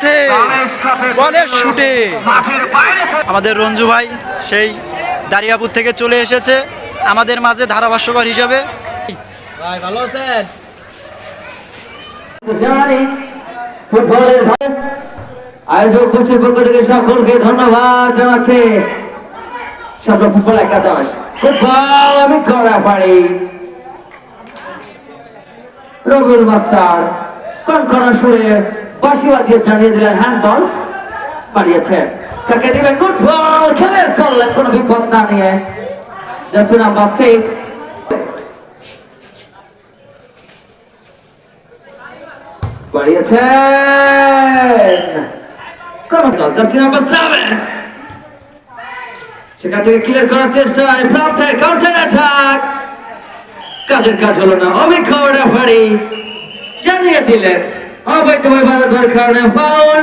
গেছে বলের শুটে। আমাদের রঞ্জু ভাই সেই দারিয়াপুর থেকে চলে এসেছে আমাদের মাঝে ধারাভাষ্যকার হিসাবে। ভাই ভালো আছেন? ফুটবলের আয়োজক গোষ্ঠীর পক্ষ থেকে সকলকে ধন্যবাদ জানাচ্ছে। সব ফুটবল একাদশ ফুটবল অভিজ্ঞ রেফারি রবিউল মাস্টার কনকনা সুরে বাঁশি বাজিয়ে জানিয়ে দিলেন হ্যান্ডবল বাড়িয়েছে। কাকে দিবেন? গুড বল খেলের করলেন কোনো বিপদ না নিয়ে। জার্সি নাম্বার 6 বাড়িয়েছেন কোন জার্সি নাম্বার 7 সেখান থেকে ক্লিয়ার করার চেষ্টা প্রান্তে কাউন্টার অ্যাটাক কাজের কাজ হলো না। অভিজ্ঞ রেফারি জানিয়ে দিলেন অবৈধভাবে বাধা দেওয়ার কারণে ফাউল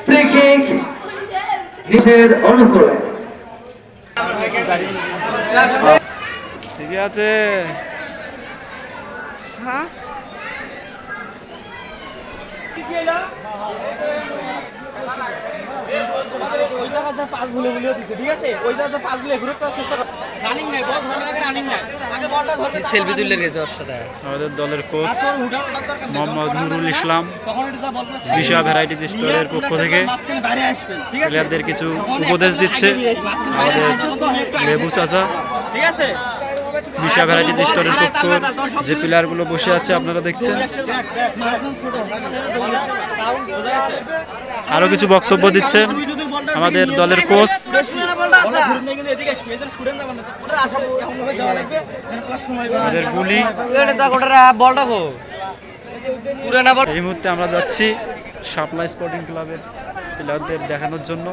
ফ্রি কিক নিষেধ অনুকূলে। ঠিক আছে হ্যাঁ সেলফি তুলে গেছে ওর সাথে। আমাদের দলের কোচ মোহাম্মদ নুরুল ইসলাম বিশা ভ্যারাইটিজ স্টোরের পক্ষ থেকে প্লেয়ারদের কিছু উপদেশ দিচ্ছে। আমাদের লেবু চাচা বিশা ভ্যারাইটিজ স্টোরের পক্ষ যে প্লেয়ারগুলো বসে আছে আপনারা দেখছেন। আরো কিছু বক্তব্য দিচ্ছেন আমাদের দলের কোচ। আমাদের গুলি এই মুহূর্তে আমরা যাচ্ছি শাপলা স্পোর্টিং ক্লাবের প্লেয়ারদের দেখানোর জন্য।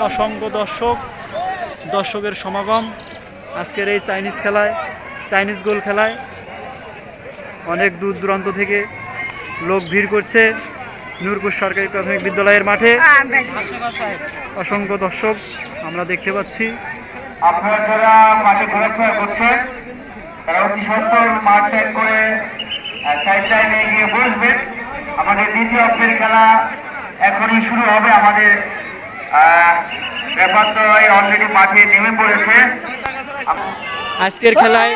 অসংখ্য দর্শকের সমাগম আজকের এই চাইনিজ খেলায়, চাইনিজ গোল খেলায় অনেক দূর দূরান্ত থেকে লোক ভিড় করছে নূরপুর সরকারি প্রাথমিক বিদ্যালয়ের মাঠে। অসংখ্য দর্শক আমরা দেখতে পাচ্ছি। আপনারা যারা মাঠে ঘোরাফেরা করছেন তারা অতি সত্বর মাঠ ত্যাগ করে সাইড লাইনে গিয়ে বসবেন। আমাদের দ্বিতীয় অঙ্কের খেলা এখনই শুরু হবে। আমাদের রেফারি অলরেডি মাঠে নেমে পড়েছে। আজকের খেলায়,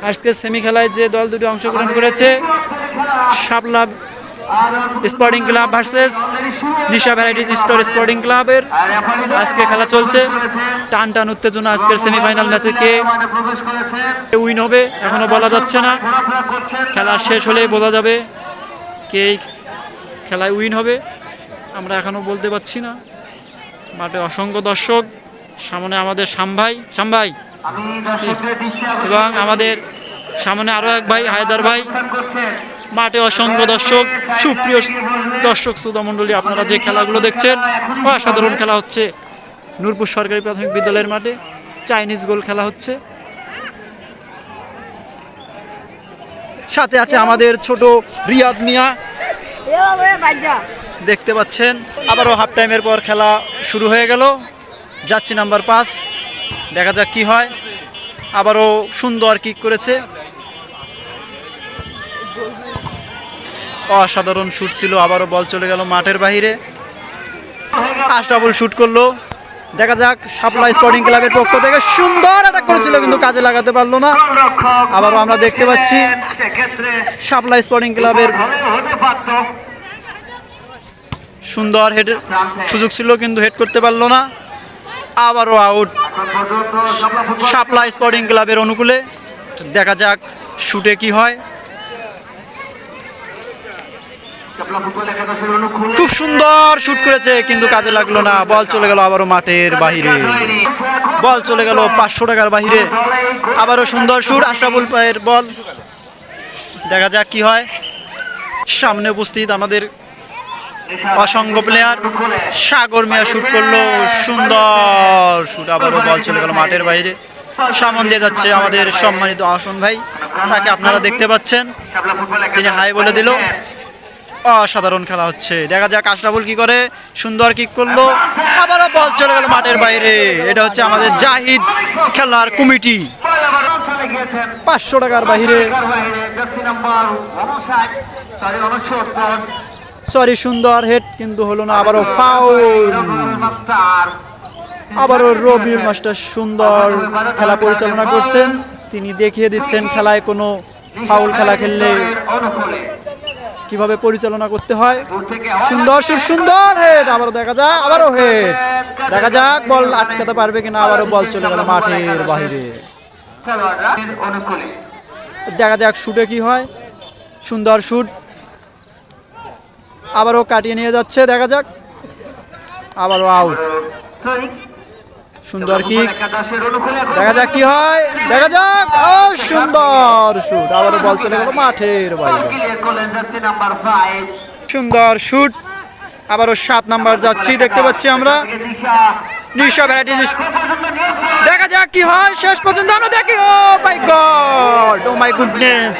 আজকের সেমি খেলায় যে দল দুটি অংশগ্রহণ করেছে শাপলা স্পোর্টিং ক্লাব ভার্সেস নিশা ভ্যারাইটিজ স্টোর স্পোর্টিং ক্লাবের আজকে খেলা চলছে। টান টান উত্তেজনা আজকের সেমিফাইনাল ম্যাচে কে উইন হবে এখনো বলা যাচ্ছে না। খেলা শেষ হলেই বোঝা যাবে কে এই খেলায় উইন হবে, আমরা এখনো বলতে পারছি না। মাঠে অসংখ্য দর্শক, সামনে আমাদের শামভাই এবং আমাদের সামনে আরো এক ভাই হায়দার ভাই। মাঠে অসংখ্য দর্শক, সুপ্রিয় দর্শক শ্রোতা মণ্ডলী, আপনারা যে খেলাগুলো দেখছেন অসাধারণ খেলা হচ্ছে নূরপুর সরকারি প্রাথমিক বিদ্যালয়ের মাঠে। চাইনিজ গোল খেলা হচ্ছে, সাথে আছে আমাদের ছোট রিয়াদ মিয়া দেখতে পাচ্ছেন। আবারও হাফ টাইমের পর খেলা শুরু হয়ে গেল। যাচ্ছি নাম্বার 5, দেখা যাক কি হয়। আবারও সুন্দর কিক করেছে, অসাধারণ শুট ছিল। আবারও বল চলে গেল মাঠের বাইরে, আশরাফুল শুট করলো। দেখা যাক শাপলা স্পোর্টিং ক্লাবের পক্ষ থেকে সুন্দর অ্যাটাক করেছিল কিন্তু কাজে লাগাতে পারলো না। আবারও আমরা দেখতে পাচ্ছি শাপলা স্পোর্টিং ক্লাবের সুন্দর হেডের সুযোগ ছিল কিন্তু হেড করতে পারলো না। আবারও আউট শাপলা স্পোর্টিং ক্লাবের অনুকূলে। দেখা যাক শুটে কি হয়। খুব সুন্দর শুট করেছে কিন্তু কাজে লাগলো না, বল চলে গেল আবারও মাঠের বাহিরে, বল চলে গেল 500 টাকার বাহিরে। আবারও সুন্দর শুট, আশরাফুল পায়ের বল। দেখা যাক কি হয়। সামনে উপস্থিত আমাদের অসংখ্য প্লেয়ার। সাগর মিয়া শুট করলো, সুন্দর শুট, আবারও বল চলে গেল মাঠের বাইরে। সামন দিয়ে যাচ্ছে আমাদের সম্মানিত আসন ভাই, তাকে আপনারা দেখতে পাচ্ছেন, তিনি হাই বলে দিল। অসাধারণ খেলা হচ্ছে, দেখা যাক আশরাফুল কি করে। সুন্দর কিক করলো, আবারও বল চলে গেল মাঠের বাইরে। এটা হচ্ছে আমাদের জাহিদ খেলার কমিটি। 500 টাকার বাইরে, সরি, সুন্দর হেড কিন্তু হলো না, আবারও ফাউল। আবারও রবিউল মাস্টার সুন্দর খেলা পরিচালনা করছেন, তিনি দেখিয়ে দিচ্ছেন খেলায় কোনো ফাউল খেলা খেললে কিভাবে পরিচালনা করতে হয়। সুন্দর শুট, সুন্দর হেড, আবারও দেখা যাক, আবারও হেড, দেখা যাক বল আটকাতে পারবে কিনা। আবারও বল চলে গেল মাঠের বাইরে, দেখা যাক শুটে কি হয়। সুন্দর শুট, আবারও কাটিয়ে নিয়ে যাচ্ছে, দেখা যাক, আবারও আউট। সুন্দর কিক, দেখা যাক কি হয়, দেখা যাক। ও সুন্দর শুট, আবারও বল চলে গেল মাঠের বাইরে। সুন্দর শুট, আবারও 7 নাম্বার যাচ্ছি, দেখতে পাচ্ছি আমরা নিশা ভ্যারাইটিজ। দেখা যাক কি হয়, শেষ পর্যন্ত আমরা দেখি। ও মাই গড, ও মাই গুডনেস,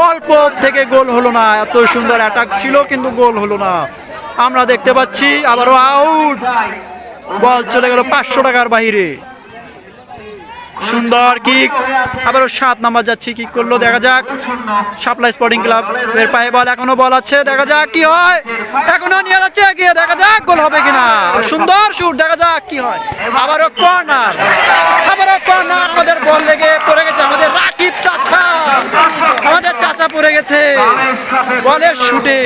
অল্প থেকে গোল হলো না। এত সুন্দর অ্যাটাক ছিল কিন্তু গোল হলো না, আমরা দেখতে পাচ্ছি। আবারও আউট, বল চলে গেল 500 টাকার বাইরে। সুন্দর কিক, আবারও 7 নাম্বার যাচ্ছি, কিক করলো, দেখা যাক। সাপ্লাই স্পোর্টিং ক্লাব এর পায়ে বল, এখনো বল আছে, দেখা যাক কি হয়। এখনো নিয়ে যাচ্ছে এগিয়ে, দেখা যাক গোল হবে কিনা। সুন্দর শুট, দেখা যাক কি হয়। আবারও কর্নার, আবারও কর্নার, আমাদের বল লেগে পড়ে গেছে আমাদের রাকিব চাচা, আমাদের চাচা পড়ে গেছে বলের শুটে।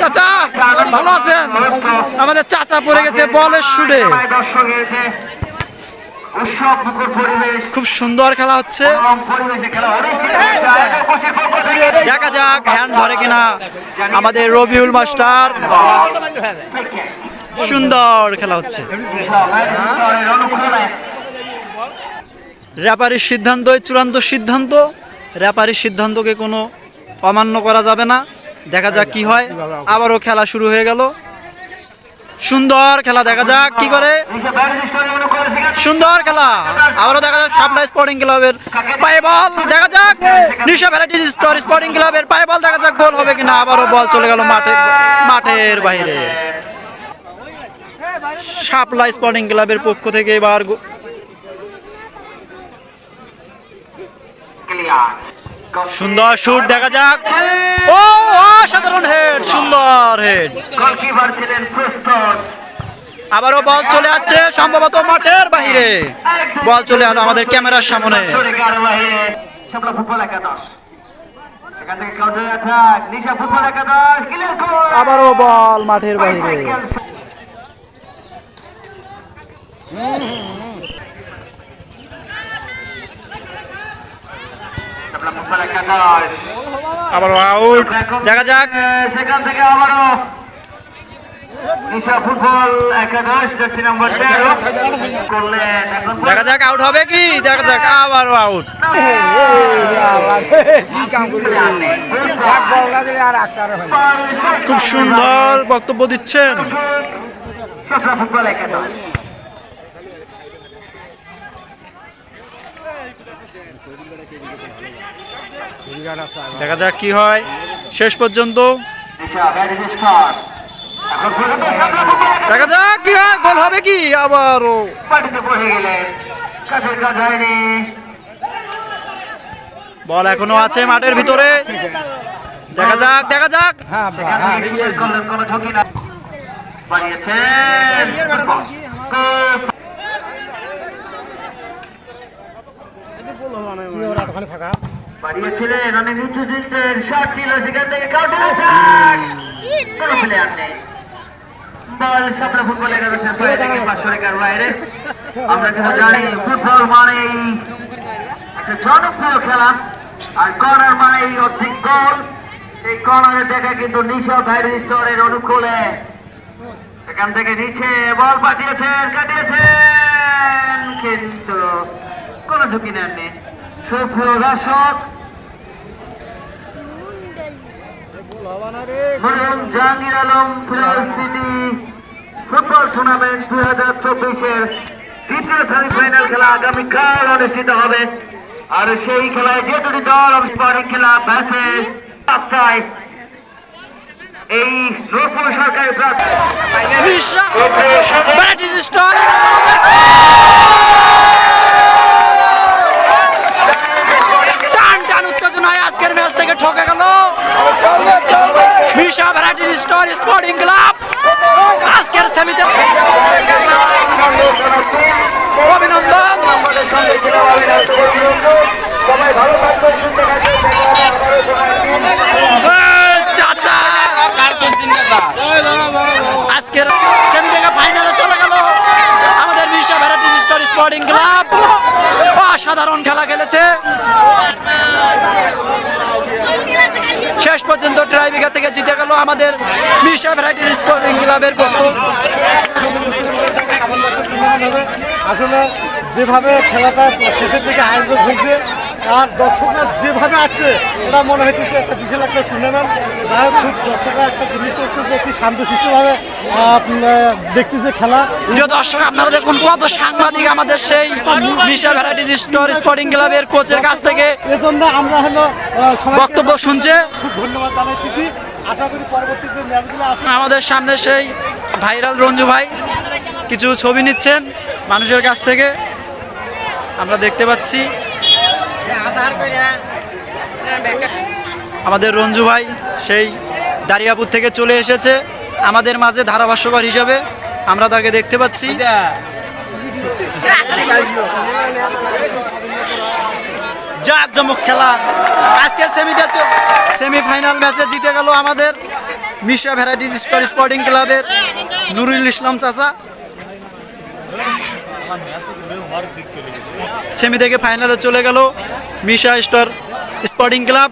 চাচা ভালো আছেন? আমাদের চাচা পড়ে গেছে বলের শুটে। খুব সুন্দর খেলা হচ্ছে, দেখা যাক হ্যান্ড ধরে কিনা আমাদের রবিউল মাস্টার। সুন্দর খেলা হচ্ছে, রেফারির সিদ্ধান্তই চূড়ান্ত সিদ্ধান্ত, রেফারির সিদ্ধান্তকে কোনো অমান্য করা যাবে না। দেখা যাক কি হয়, আবারও খেলা শুরু হয়ে গেল। সুন্দর খেলা, দেখা যাক কি করে। সুন্দর খেলা, আবারও দেখা যাক সাপ্লাই স্পোর্টিং ক্লাবের পায়ে বল, দেখা যাক নিশা ভ্যারাইটিজ স্পোর্টিং ক্লাবের পায়ে বল, দেখা যাক গোল হবে কিনা। আবারও বল চলে গেল মাঠের বাইরে। সাপ্লাই স্পোর্টিং ক্লাবের পক্ষ থেকে এবার সুন্দর শুট, দেখা যাক। ও অসাধারণ হেড, সুন্দর হেড, আবারও বল চলে যাচ্ছে সম্ভবত মাঠের বাইরে। বল চলে এলো আমাদের ক্যামেরার সামনে। আবারও বল মাঠের বাইরে। আবারও আউট, দেখা যাক। সেখান থেকে আবারও নিশা ফুটবল একাদশ যাচ্ছে নম্বর 13 করলেন, দেখা যাক আউট হবে কি, দেখা যাক। আবারও আউট, খুব সুন্দর বক্তব্য দিচ্ছেন। ফুটবল একাদশ দেখা যাক কি হয় শেষ পর্যন্ত, দেখা যাক কি হয়, গোল হবে কি। আবারও পাটিতে পড়ে গেলেন, কাজের কাজ হয়নি। বল এখনো আছে মাঠের ভিতরে, দেখা যাক, দেখা যাক। কোনো ঝুঁকি না, বাড়িয়েছেন বাড়িয়েছিলেন, অনেক নিচু দিতেন, শট ছিল, সেখান থেকে কাউন্টার অ্যাটাক, কোনো প্লেয়ার নেই। বল সাপলা ফুটবল একাদশের বাইরে থেকে 500 টাকার বাইরে। আমরা কিন্তু জানি ফুটবল মানেই একটা জনপ্রিয় খেলা, আর কর্নার মানেই অধিক গোল। এই কর্নারে দেখা কিন্তু নিশা ভাইরাল স্টোরের অনুকূলে, এখান থেকে নিচে বল পাঠিয়েছেন, কাটিয়েছেন, কিন্তু কোনো ঝুঁকি নেননি। সুপ্রিয় দর্শক, মরহুম Jahangir Alam Firoz city football tournament 2024-এর তৃতীয় সেমিফাইনাল খেলা আগামীকাল অনুষ্ঠিত হবে। আর সেই খেলায় যে দুটি দল স্পোর্টিং ক্লাব ভার্সেস পাঁচটায় এই রূপপুর সরকারি প্রার্থী ভ্যারাইটিজ স্টোর টান টান উত্তেজনায় আজকের ম্যাচ থেকে ঠকে গেল মিশা ভ্যারাইটিজ স্টোর স্পোর্টিং ক্লাব আজকের সেমিতে অভিনন্দন। সবাই ভালো থাকবেন, সুস্থ থাকবেন। চাচা আজকের সেমি থেকে ফাইনালে চলে গেল আমাদের মিশা ভ্যারাইটিজ স্টোর স্পোর্টিং ক্লাব। অসাধারণ খেলা খেলেছে, শেষ পর্যন্ত ট্রাইবিঘা থেকে জিতে গেল আমাদের মিশা ভ্যারাইটিজ স্পোর্টিং ক্লাবের পক্ষ। আসলে যেভাবে খেলাটা শেষের দিকে আয়োজন হয়েছে আর দর্শকরা যেভাবে আসছে এটা মনে হইতেছে একটা বিশাল একটা টুর্নামেন্ট। যাই হোক, খুব দর্শকরা একটা জিনিস হচ্ছে যে একটি শান্তশিষ্টভাবে দেখতেছে খেলা। প্রিয় দর্শক, আপনারা দেখুন কত সাংবাদিক আমাদের সেই মিশা ভ্যারাইটিজ স্টোর স্পোর্টিং ক্লাবের কোচের কাছ থেকে এজন্য আমরা হলো সবাই বক্তব্য শুনছে। খুব ধন্যবাদ জানাইতেছি। আশা করি পরবর্তী যে ম্যাচগুলো আছে আমাদের সামনে সেই ভাইরাল রঞ্জু ভাই কিছু ছবি নিচ্ছেন মানুষের কাছ থেকে, আমরা দেখতে পাচ্ছি। আমাদের রঞ্জু ভাই সেই দারিয়াপুর থেকে চলে এসেছে আমাদের মাঝে ধারাভাষ্যকার হিসাবে, আমরা তাকে দেখতে পাচ্ছি। জাঁকজমক খেলা আজকের সেমিফাইনাল ম্যাচে জিতে গেল আমাদের মিশা ভ্যারাইটিজ স্টোর স্পোর্টিং ক্লাবের নুরুল ইসলাম চাচা। সেমি থেকে ফাইনালে চলে গেল মিশা স্টোর স্পোর্টিং ক্লাব।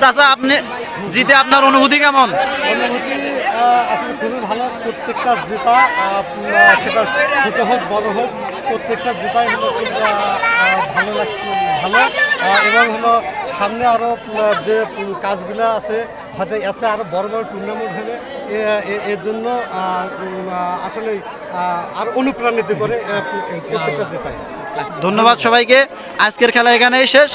চাচা, আপনি জিতে আপনার অনুভূতি কেমন? আসলে খুবই ভালো। প্রত্যেকটা জেতা সেটা ছোট হোক বড় হোক প্রত্যেকটা জেতাই হলো ভালো লাগছে, ভালো। এবং হলো সামনে আরও যে কাজগুলো আছে হয়তো এতে আরও বড় বড় টুর্নামেন্ট হবে, এর জন্য আসলে আর অনুপ্রাণিত করে প্রত্যেকটা জেতায়। ধন্যবাদ সবাইকে। আজকের খেলা এখানেই শেষ।